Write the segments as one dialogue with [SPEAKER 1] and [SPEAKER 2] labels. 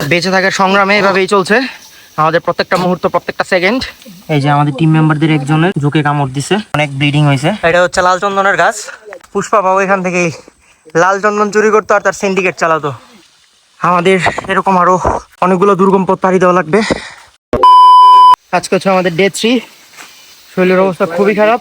[SPEAKER 1] বেঁচে থাকার সংগ্রামে এভাবেই চলছে আমাদের প্রত্যেকটা মুহূর্ত, প্রত্যেকটা সেকেন্ড। এই যে আমাদের টিম মেম্বারদের একজনের ঝুঁকে কামড় দিছে, অনেক ব্লিডিং হয়েছে। এটা হচ্ছে লাল চন্দনের গাছ। পুষ্পা বাবু এখান থেকে লাল চন্দন চুরি করতো আর তার সিন্ডিকেট চালাতো। আমাদের এরকম আরো অনেকগুলো দুর্গম পথ পাড়ি দেওয়া লাগবে। আজকে হচ্ছে আমাদের ডে 3। শরীরের অবস্থা খুবই খারাপ।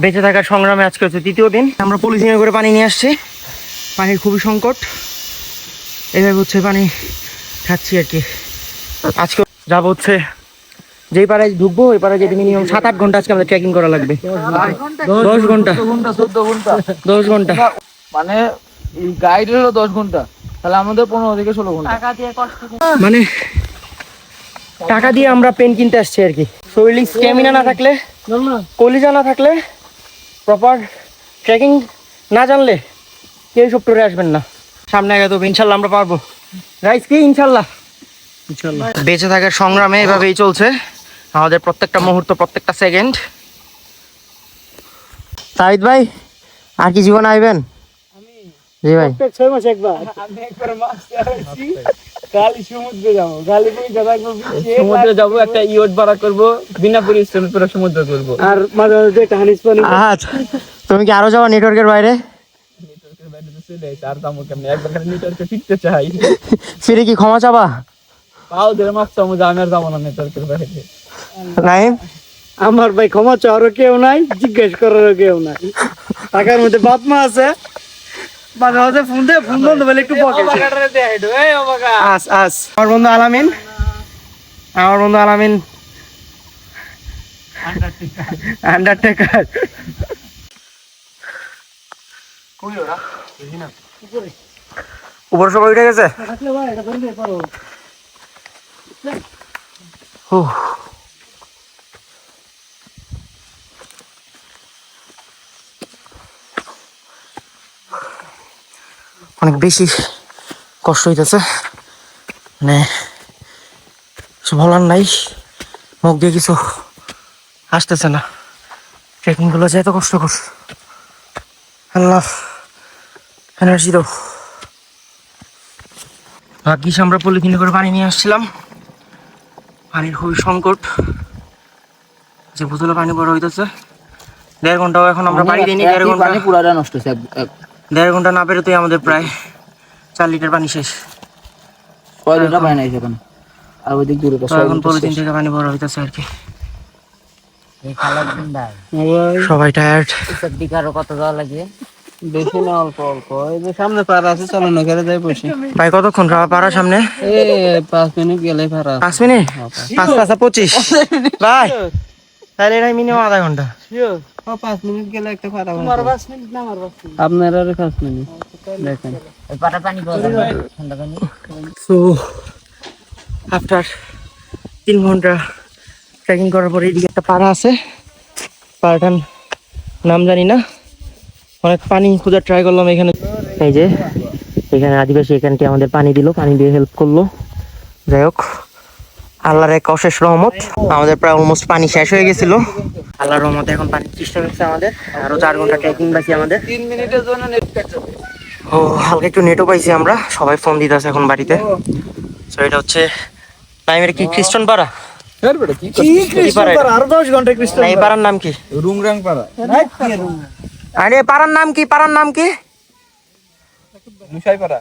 [SPEAKER 1] বেঁচে থাকার সংগ্রামে আজকে হচ্ছে 3য় দিন। আমরা পলিথিনে করে পানি নিয়ে আসছি, পানির খুবই সংকট। এভাবে হচ্ছে পানি খাচ্ছি আর কি। আজকে যাবো হচ্ছে যেই পাড়ায় ঢুকবো ওই পাড়ায় যেতে মিনিমাম 7-8 ঘন্টা আজকে আমাদের ট্রেকিং করা লাগবে। 10 ঘন্টা
[SPEAKER 2] 14 ঘন্টা
[SPEAKER 1] 10 ঘন্টা
[SPEAKER 2] মানে গাইড হলো 10 ঘন্টা, তাহলে আমাদের 15 থেকে 16 ঘন্টা।
[SPEAKER 1] মানে টাকা দিয়ে আমরা পেন কিনতে আসছি আর কি। শরীরে স্ট্যামিনা না থাকলে, কলিজা না থাকলে, প্রপার ট্রেকিং না জানলে কেউ সব ট্যুরে আসবেন না। সামনে আগে তো ইনশাল্লাহ আমরা পারবো গাইস, কি ইনশাল্লাহ। বেঁচে থাকার সংগ্রামে এভাবেই চলছে আমাদের প্রত্যেকটা মুহূর্ত, প্রত্যেকটা সেকেন্ড। তাহিদ ভাই, আর কি জীবন আইবেন? জি ভাই, 6 মাস একবার।
[SPEAKER 2] আমি একবার মাসে আসছি, কালি সমুদ্রে যাবো, কালি পয়সা রাখবো, সমুদ্রে যাবো, একটা ইয়ট ভাড়া করবো, বিনা পরিশ্রমে পুরো সমুদ্র করবো।
[SPEAKER 1] আর মাঝে মাঝে একটা হানিস পানি। আচ্ছা, তুমি কি আরো যাও নেটওয়ার্কের বাইরে?
[SPEAKER 2] নেটওয়ার্কের বাইরে তো চলে আইছে, আর যাবো কেমনে? একবার খালি নেটওয়ার্কে ফিরতে চাই।
[SPEAKER 1] ফিরে কি ক্ষমা চাবা?
[SPEAKER 2] পাও ধরে মাছ চাবো, আমি আর যাবো না নেটওয়ার্কের বাইরে।
[SPEAKER 1] নাই,
[SPEAKER 3] আমার ভাই ক্ষমা চাওয়ারও কেউ নাই, জিজ্ঞেস করারও কেউ নাই। টাকার মধ্যে বাপ মা আছে, মাঝে মাঝে ফোন বন্ধ বলে একটু পকেট।
[SPEAKER 1] আমার বন্ধু আলামিন, আন্ডারটেকার। উপর সবাই উঠে গেছে। অনেক বেশি কষ্ট হইতেছে, মানে কিছু বলার নাই, মুখ দিয়ে কিছু আসতেছে না। ট্রেকিং গুলো যে এত কষ্টকর, আল্লাহ এনার্জি দাও। ভাগ্যিস আমরা পলিথিনে করে পানি নিয়ে আসছিলাম, পানির খুবই সংকট। যে বোতলে পানি বড় হইতেছে। 1.5 ঘন্টাও এখন আমরা পানি দিইনি। 1.5 ঘন্টা
[SPEAKER 2] পানি পুরাটা নষ্ট হয়েছে।
[SPEAKER 1] 1.5 ঘন্টা না পেরোতেই আমাদের প্রায় 4 লিটার পানি শেষ।
[SPEAKER 2] কয় লিটার পানি নাই এখন, আর ওই দিক দূরে
[SPEAKER 1] এখন পলিথিন থেকে পানি বড় হইতেছে আর কি। সবাই টায়ার্ড।
[SPEAKER 2] কত যাওয়া লাগে? বেশি না, অল্প অল্প। এই যে সামনে পাড়া আছে, চলো না ঘরে যাই বসি।
[SPEAKER 1] ভাই কতক্ষণ পাড়া সামনে?
[SPEAKER 2] 5 মিনিট গেলে পাড়া।
[SPEAKER 1] 5 মিনিট? 5-5-25 ভাই, তাহলে এটা মিনিমাম আধা ঘন্টা।
[SPEAKER 2] 5 মিনিট গেলে একটা পাড়া। আপনার আর 5 মিনিট দেখেন।
[SPEAKER 1] সো আফটার 3 ঘন্টা ট্রেকিং করার পরে এদিকে একটা পাড়া আছে, পাড়াটার নাম জানি না। অনেক পানি খোঁজার ট্রাই করলাম এখানে। এই যে এখানে আদিবাসী এখানটি আমাদের পানি দিল, পানি দিয়ে হেল্প করলো। যাই হোক, আল্লাহর এক অশেষ রহমত। আমাদের প্রায় অলমোস্ট পানি শেষ হয়ে গেছিল। আল্লাহর রহমতে এখন পানি চেষ্টা হচ্ছে আমাদের। আরো 4 ঘন্টা ট্রেকিং বাকি আমাদের।
[SPEAKER 2] 3 মিনিটের জন্য নেট কাট যাবে।
[SPEAKER 1] ও হালকা একটু নেটও পাইছি আমরা। সবাই ফোন দিতেছে এখন বাড়িতে। তো এটা হচ্ছে নাইমের কি খ্রিস্টান পাড়া?
[SPEAKER 3] আরো 10 ঘন্টা খ্রিস্টান।
[SPEAKER 1] এই পাড়ার নাম কি?
[SPEAKER 2] রুংরাং পাড়া।
[SPEAKER 1] আরে পাড়ার নাম কি? পাড়ার নাম কি?
[SPEAKER 2] মুসাই পাড়া।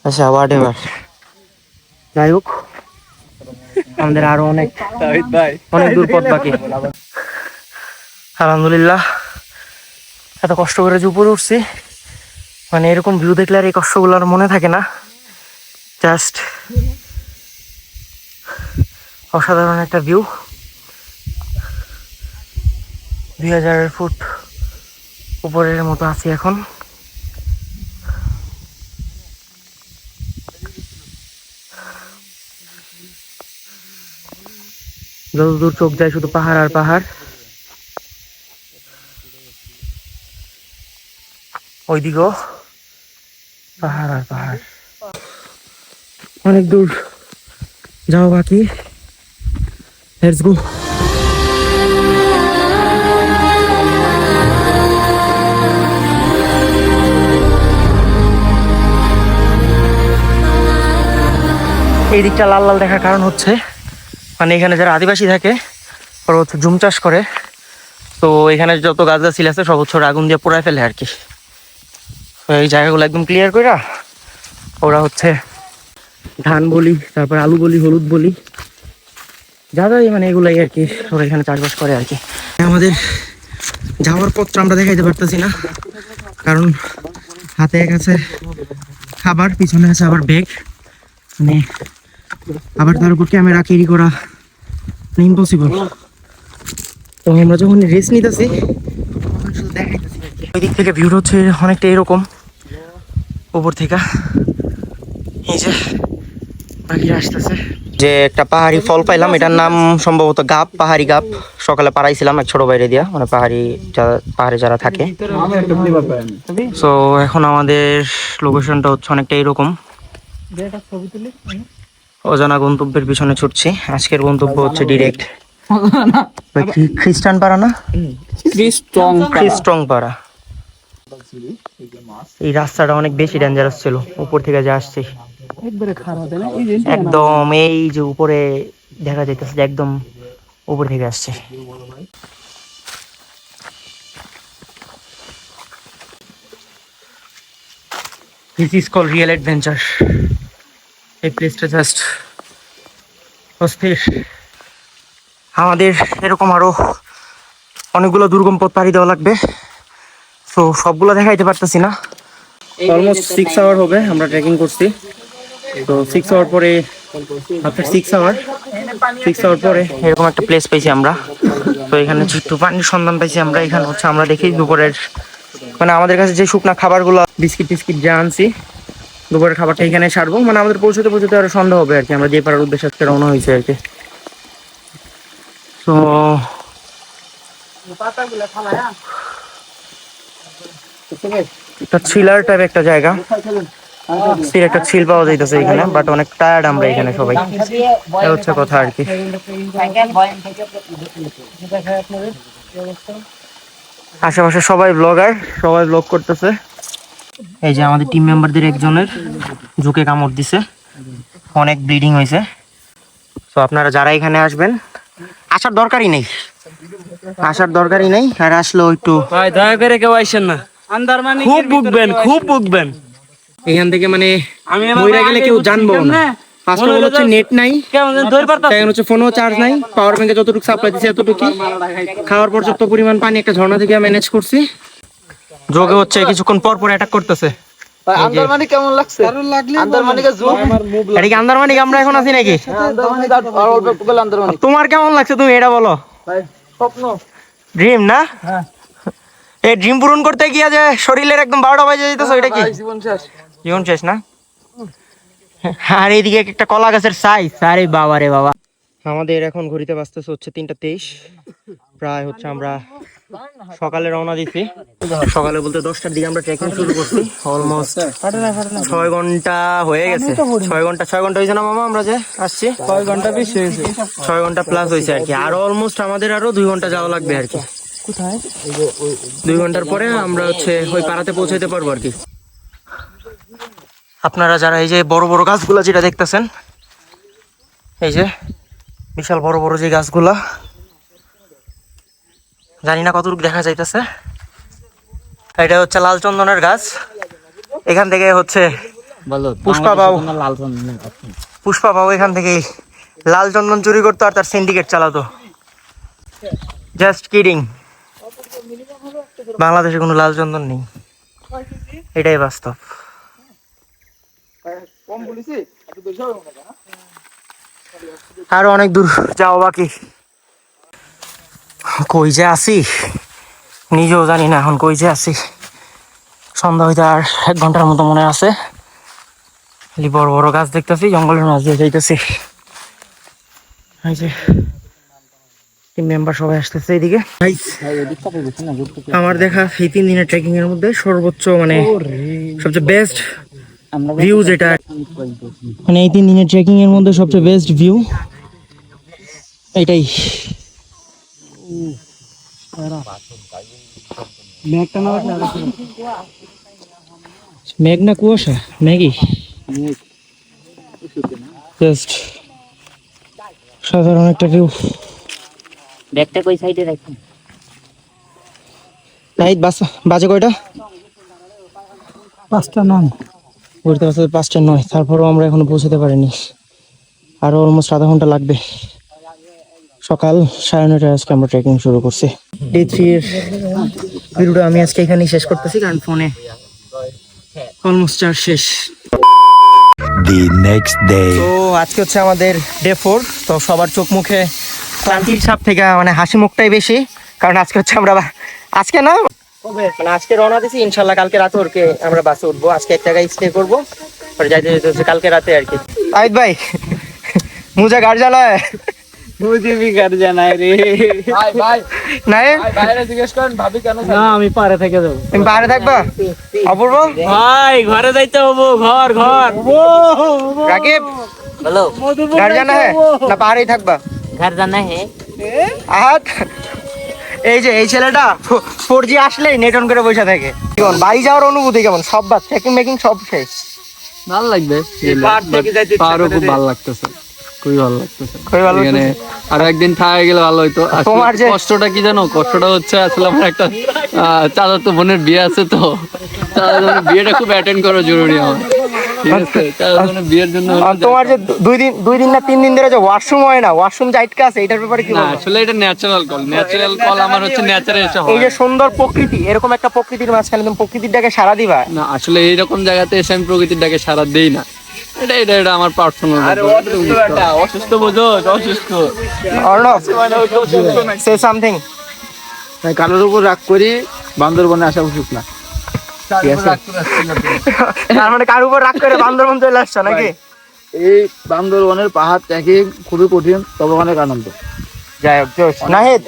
[SPEAKER 1] আচ্ছা, হোয়াট এভার। যাই হোক, আমাদের আরো অনেক দূর পথ বাকি। আলহামদুলিল্লাহ, এত কষ্ট করে যে উপরে উঠছি, মানে এরকম ভিউ দেখলে আর এই কষ্টগুলো আর মনে থাকে না। জাস্ট অসাধারণ একটা ভিউ। 2000 ফুট উপরের মতো আছি এখন। যতদূর চোখ যায় শুধু পাহাড় আর পাহাড়। ওইদিকেও পাহাড় আর পাহাড়। অনেক দূর যাও বাকি। Let's go. এই দিকটা লাল লাল দেখার কারণ হচ্ছে মানে এখানে যারা আদিবাসী থাকে ওরা হচ্ছে জুম চাষ করে, তো এখানে যত গাছ গাছিল আছে সব হচ্ছে ওরা আগুন দিয়ে পোড়ায় ফেলে আর কি। তো এই জায়গাগুলো একদম ক্লিয়ার করে ওরা হচ্ছে ধান বলি, তারপর আলু বলি, হলুদ বলি, যা যা মানে এগুলাই আর কি ওরা এখানে চাষবাস করে আর কি। আমাদের যাওয়ার পথটা আমরা দেখাইতে পারতেছি না, কারণ হাতে আছে খাবার, পিছনে আছে আবার ব্যাগ, মানে আবার তার উপর ক্যামেরা ক্যারি করা ইম্পসিবল। তো আমরা যখন রেস্ট নিতেছি শুধু দেখাইতেছি আর কি। ওই দিক থেকে ভিউটা হচ্ছে অনেকটা এরকম উপর থেকে, এই যে পাখিরা আসতেছে। যে একটা পাহাড়ি ফল পাইলাম, এটার নাম সম্ভবত গাব, পাহাড়ি গাব। সকালে পাড়াইছিলাম এক ছোট বাইরে দিয়া, মানে পাহাড়ে যারা থাকে। তো এখন আমাদের লোকেশনটা হচ্ছে অনেকটা এরকম, অজানা গন্তব্যের পিছনে ছুটছি। আজকের গন্তব্য হচ্ছে ডিরেক্ট খ্রিস্টান পাড়া, না খ্রিস্টং পাড়া। এই রাস্তাটা অনেক বেশি ডেঞ্জারাস ছিল উপর থেকে যে আসছি, একদম এই যে উপরে দেখা যাইতেছে যে একদম উপর থেকে আসছে। This is called real adventure. এই প্লেসটা জাস্ট অস্থির। আমাদের এরকম আরো অনেকগুলো দুর্গম পথ পাড়ি দেওয়া লাগবে, তো সবগুলো দেখাইতে পারতেছি না। অলমোস্ট 6 আওয়ার হবে আমরা ট্রেকিং করছি। তো 6 আওয়ার পরে, আফটার 6 আওয়ার পরে এরকম একটা প্লেস পাইছি আমরা। তো এখানে একটু পানির সন্ধান পাইছি আমরা। এখানে হচ্ছে আমরা দেখি দুপুরের, মানে আমাদের কাছে যে শুকনা খাবারগুলো বিস্কিট টিস্কিট যা আনছি, দুপুরের খাবারটা এখানে সারবো। মানে আমাদের পৌঁছতে পৌঁছতে আরো সন্ধ্যা হবে আর কি, আমরা যে পাড়ার উদ্দেশ্যে আজকে রওনা হয়েছে আর কি। তো একটা চিলার টাইপ একটা জায়গা, একটা চিল পাওয়া যাইতেছে এখানে, বাট অনেক টায়ার্ড আমরা এখানে সবাই, এই হচ্ছে কথা আর কি। আশেপাশে সবাই ব্লগার, সবাই ব্লগ করতেছে। এই যে আমাদের টিম মেম্বারদের একজনের ঝুঁকে কামড় দিছে, অনেক ব্লিডিং হয়েছে। তো আপনারা যারা এখানে আসবেন, আসার দরকারই নেই, আর আসলেও একটু
[SPEAKER 2] দয়া করে কেউ আইসেন না, খুব ভুগবেন।
[SPEAKER 1] এখান থেকে মানে মইরা গেলে কেউ জানবো না। ফার্স্ট অফ অল হচ্ছে নেট নাই, সেকেন্ড হচ্ছে ফোনও চার্জ নাই, পাওয়ার ব্যাংকে যতটুকু সাপ্লাই দিছে এতটুকু। খাওয়ার পর্যাপ্ত পরিমাণ পানি একটা ঝর্ণা থেকে ম্যানেজ করছি। যোগে হচ্ছে কিছুক্ষণ পর পর অ্যাটাক করতেছে।
[SPEAKER 2] আন্দারমানি কেমন লাগছে? আন্দারমানিকে জুম,
[SPEAKER 1] এটা কি আন্দারমানি আমরা এখন আছি নাকি?
[SPEAKER 2] আন্দারমানি আর অল্প একটু গেলে আন্দারমানি।
[SPEAKER 1] তোমার কেমন লাগছে তুমি এটা বলো?
[SPEAKER 2] ভাই স্বপ্ন,
[SPEAKER 1] ড্রিম না?
[SPEAKER 2] হ্যাঁ।
[SPEAKER 1] এই ড্রিম পূরণ করতে গিয়ে যে শরীরের একদম 12টা বাজে যেতেছে, ওইটা কি জীবন শেষ না? আর এইদিকে একটা কলা গাছের সাইজ, আরে বাবা রে বাবা। আমাদের এখন ঘড়িতে বাজতেছে হচ্ছে 3:23, প্রায় হচ্ছে আমরা সকালে রওনা দিছি। সকালে বলতে 10টার দিকে আমরা ট্রেকিং শুরু করছি। অলমোস্ট 6 ঘন্টা হয়ে গেছে। 6 ঘন্টা হয়েছে না মামা আমরা যে আসছি?
[SPEAKER 2] 6 ঘন্টা বেশি হয়েছে,
[SPEAKER 1] 6 ঘন্টা প্লাস হয়েছে আর কি। আর অলমোস্ট আমাদের আরো 2 ঘন্টা যাওয়া লাগবে আর কি।
[SPEAKER 2] কোথায়?
[SPEAKER 1] 2 ঘন্টার পরে আমরা হচ্ছে ওই পাড়াতে পৌঁছাইতে পারবো আর কি। আপনারা যারা এই যে বড় বড় গাছগুলা যেটা দেখতেছেন, এই যে বিশাল বড় বড় যে গাছগুলা, জানি না কতটুকু দেখা যাইতেছে, এটা হচ্ছে লাল চন্দনের গাছ। এখান থেকে হচ্ছে পুষ্পা বাবু এখান থেকে লাল চন্দন চুরি করতো আর তার সিন্ডিকেট চালাতো। জাস্ট কিডিং, বাংলাদেশে কোনো লাল চন্দন নেই, এটাই বাস্তব। আরো অনেক দূর যাও বাকি। কই যে আসি নিজেও জানি না এখন, কই যে আসি। সন্ধ্যা হইতে আর 1 ঘন্টার মতো মনে আছে। বড় বড় গাছ দেখতেছি, জঙ্গলের মাঝ দিয়ে যাইতেছি। এই যে টিম মেম্বার সবাই আসতেছে এইদিকে। আমার দেখা এই 3 দিনের ট্রেকিং এর মধ্যে সর্বোচ্চ মানে সবচেয়ে বেস্ট ভিউ যেটা, মানে এই 3 দিনের ট্রেকিং এর মধ্যে সবচেয়ে বেস্ট ভিউ এটাই। মেঘ না কুয়াশা? ম্যাগি জাস্ট সাধারণ একটা ভিউ।
[SPEAKER 2] ব্যাগটা কই সাইডে রাখুন।
[SPEAKER 1] নাইট বাজে কয়টা?
[SPEAKER 3] 5টা 9।
[SPEAKER 1] ঘুরতে আসতে 5টা 9, তারপরেও আমরা এখনো পৌঁছাতে পারিনি, আরো অলমোস্ট আধা ঘন্টা লাগবে। সকাল 9:30 আজকে আমরা ট্রেকিং শুরু করছি। ডে 3 এর ভিডিওটা আমি আজকে এখানেই শেষ করতেছি, কারণ ফোনে অলমোস্ট চার্জ শেষ।
[SPEAKER 4] The next day.
[SPEAKER 1] তো আজকে হচ্ছে আমাদের ডে 4। তো সবার চোখ মুখে ক্লান্তির ছাপ থেকে মানে হাসি মুখটাই বেশি, কারণ আজকে হচ্ছে আমরা আজকে না মানে আজকে রওনা দিছি, ইনশাল্লাহ কালকে রাতে ওরকে আমরা বাসে উঠবো। আজকে এক জায়গায় স্টে করবো, পরে যাইতে যেতে হচ্ছে কালকে রাতে আর কি। আবিদ ভাই মুঝে গাড়ি চালায়
[SPEAKER 3] মুঝে भी घर जाना है रे।
[SPEAKER 2] ভাই
[SPEAKER 1] নাই
[SPEAKER 2] বাইরে জিজ্ঞেস করেন ভাবি কেন
[SPEAKER 3] না আমি পারে থেকে যাবো।
[SPEAKER 1] তুমি বাইরে থাকবা? অপূর্ব
[SPEAKER 3] ভাই ঘরে যাইতে হবো, ঘর
[SPEAKER 1] রাকিব
[SPEAKER 2] বলো
[SPEAKER 1] গাড়ি জানা হ্যাঁ না পাহাড়েই থাকবা?
[SPEAKER 2] ঘর জানা হে
[SPEAKER 1] আহাত এই যে এই ছেলেটা 4G আসলেই নেট অন করে বসে থাকে। কেমন বাড়ি যাওয়ার অনুভূতি কেমন? সব বাদ চেকিং মেকিং সব শেষ।
[SPEAKER 2] ভালো লাগবে পাহাড়ও খুব ভালো লাগতেছে, খুবই ভালো লাগতেছে।
[SPEAKER 1] খুবই ভালো
[SPEAKER 2] এখানে আরো একদিন থাকা গেলে ভালো হইতো। আসলে
[SPEAKER 1] তোমার যে-
[SPEAKER 2] কষ্টটা কি জানো? কষ্টটা হচ্ছে আসলে আমার একটা চাচাতো বোনের বিয়ে আছে, তো চাচাতো বোনের বিয়েটা খুব অ্যাটেন্ড করা জরুরি আমার, ঠিক আছে? চাচাতো বোনের বিয়ের জন্য
[SPEAKER 1] আর তোমার যে 2 দিন না 3 দিন ধরে যে ওয়াশরুম হয় না, ওয়াশরুম যে আটকা আছে, এটার ব্যাপারে কি
[SPEAKER 2] না,
[SPEAKER 1] বলবো?
[SPEAKER 2] আসলে এটা ন্যাচারাল কল আমার হচ্ছে ন্যাচারে এসে
[SPEAKER 1] এই
[SPEAKER 2] হয়
[SPEAKER 1] যে সুন্দর প্রকৃতি, এরকম একটা প্রকৃতির মাঝখানে তুমি প্রকৃতির ডাকে সারা দিবা?
[SPEAKER 2] না। আসলে এইরকম জায়গাতে এসে আমি প্রকৃতির ডাকে সারা দেই না। এটা আমার পার্সোনাল। অসুস্থ বোঝো? অসুস্থ
[SPEAKER 1] অর্ণব সে সামথিং।
[SPEAKER 3] তাই কালোর উপর রাগ করি বান্দরবনে আসা উচিত না।
[SPEAKER 1] তার মানে কার উপর রাগ করে বান্দরবন চলে আসছো নাকি?
[SPEAKER 3] এই বান্দরবনের পাহাড় ট্রেকিং খুবই কঠিন, তবে অনেক আনন্দ।
[SPEAKER 1] যাই হোক জোশ। নাহিদ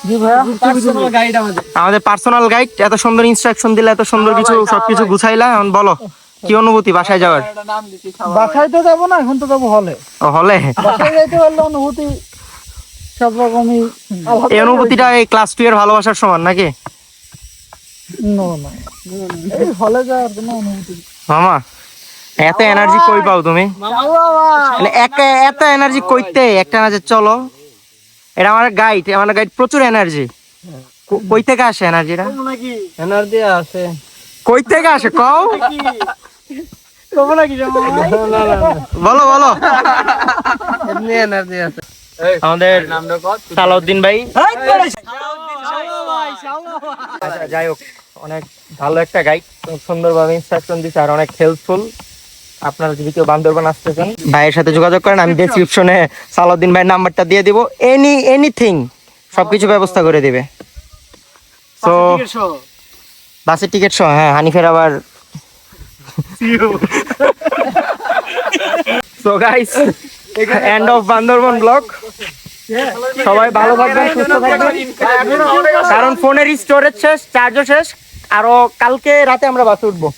[SPEAKER 3] জি ভাইয়া, পার্সোনাল গাইড আমাদের।
[SPEAKER 1] আমাদের পার্সোনাল গাইড, এত সুন্দর ইনস্ট্রাকশন দিলে, এত সুন্দর কিছু সবকিছু গুছাইলা, এখন বলো কি অনুভূতি বাসায় যাওয়ার?
[SPEAKER 3] বাসায় তো যাবো না, এখন তো যাবো হলে।
[SPEAKER 1] ও হলে
[SPEAKER 3] বাসায় যাইতে পারলে অনুভূতি সব রকমই।
[SPEAKER 1] এই অনুভূতিটা এই ক্লাস 2 এর ভালোবাসার সমান নাকি
[SPEAKER 3] না এই হলে যাওয়ার কোনো অনুভূতি
[SPEAKER 1] মামা? এত এনার্জি কই পাও তুমি? মানে এত এনার্জি কইতে একটা না যে চলো, এটা আমার গাইড প্রচুর এনার্জি। কই থেকে আসে এনার্জিটা?
[SPEAKER 3] নাকি
[SPEAKER 2] এনার্জি আছে।
[SPEAKER 1] কই থেকে আসে কও?
[SPEAKER 3] কবো নাকি যাবো?
[SPEAKER 1] বলো
[SPEAKER 2] এমনি এনার্জি আছে।
[SPEAKER 1] আমাদের
[SPEAKER 2] নামটা কত?
[SPEAKER 1] সালাউদ্দিন ভাই। আচ্ছা, যাই হোক, অনেক ভালো একটা গাইড, সুন্দরভাবে ইনস্ট্রাকশন দিচ্ছে আর অনেক হেল্পফুল। আপনারা যদি কেউ বান্দরবান আসতে চান ভাইয়ের সাথে যোগাযোগ করেন, আমি ডেসক্রিপশনে সালাউদ্দিন ভাইয়ের নাম্বারটা দিয়ে দিব। এনিথিং সবকিছু ব্যবস্থা করে দিবে। তো বাসের টিকিট সহ, হ্যাঁ হানিফের আবার। So guys, end of Bandarban blog. সবাই ভালো থাকবেন, সুস্থ থাকবেন, কারণ ফোনের স্টোরেজ শেষ, চার্জও শেষ, আরো কালকে রাতে আমরা বাসে উঠবো।